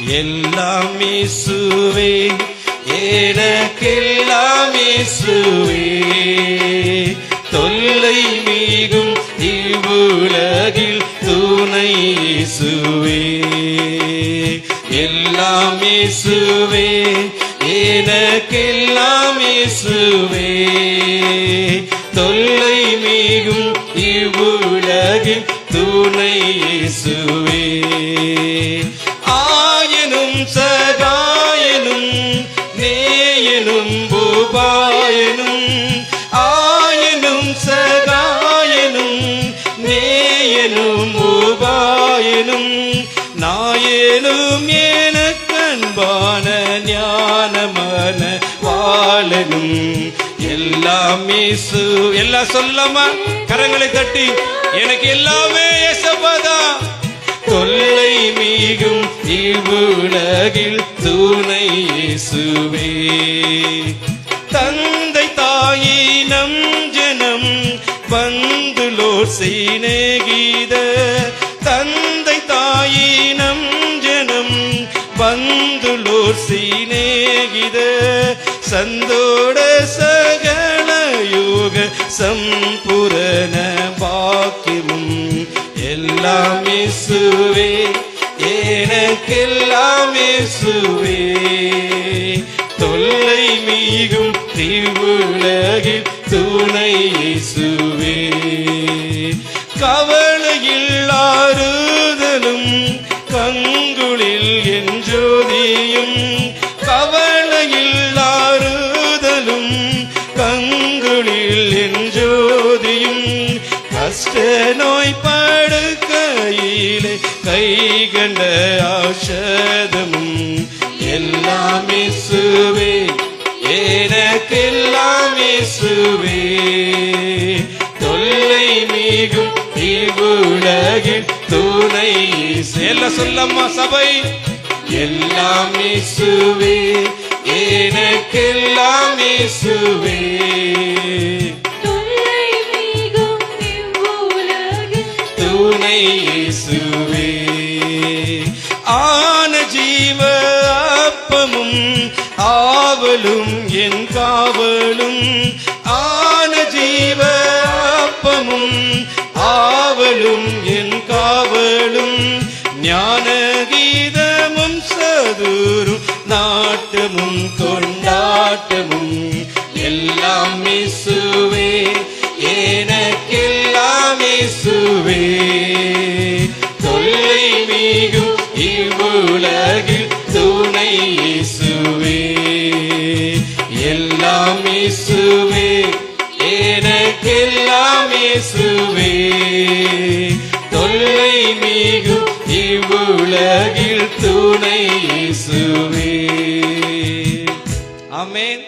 எல்லாம் இயேசுவே, எனக்கெல்லாம் இயேசுவே. தொல்லை மிகும் இவ்வுலகில் துணை இயேசுவே. எல்லாம் இயேசுவே, எனக்கெல்லாம் இயேசுவே. தொல்லை மிகும் இவ்வுலகில் துணை இயேசுவே. ஆயனும் சகாயனும் நேயனும் உபாயனும், ஆயனும் சகாயனும் நேயனும் உபாயனும், நாயனும் எனக்கன்பான ஞானமான வாழனும். எல்லாம் இயேசு. எல்லாம் சொல்லமா கரங்களை தட்டி, எனக்கு எல்லாமே இயேசுதான். தொல்லை மிகும் இவ்வுலகில் துணை இயேசுவே. தந்தை தாயினம் ஜனம் பந்துலோர் சிநேகித, தந்தை தாயினம் ஜனம் பந்துலோர் சிநேகித, சந்தோட சகல யோக சம்பூரண பாக்கியமும். எல்லாம் இயேசுவே, எனக்கெல்லாம் இயேசுவே. தொல்லை மிகும் இவ்வுலகில் துணை இயேசுவே. கவலையில் ஆறுதலும் கங்குளில் என் ஜோதியும், கவலையில் ஆறுதலும் கங்குளில் என் ஜோதியும், கஷ்ட நோய் படுக்கையிலே கை கண்ட ஔஷதமும். எல்லாம் இயேசுவே, எனக்கெல்லாம் இயேசுவே. தொல்லை மிகும் இவ்வுலகில் துணை இயேசு. எல்லாம் சொல்லம்மா சபை. எல்லாம் இயேசுவே, எனக்கெல்லாம் இயேசுவே. துணை இயேசுவே. ஆன ஜீவ அப்பமும் ஆவலும் என் காவலும், ஆன ஜீவ அப்பமும் ஆவலும் என் காவலும், ஞான கீதமும் சதுரும் நாட்டமும் கொண்டாட்டமும். எல்லாம் இயேசுவே, எனக்கெல்லாம் இயேசுவே. தொல்லை மிகும் இவ்வுலகில் துணை இயேசுவே. எல்லாம் இயேசுவே, எனக்கெல்லாம் இயேசுவே. தொல்லை மிகும் இவ்வுலகில் துணை இயேசுவே. ஆமென்.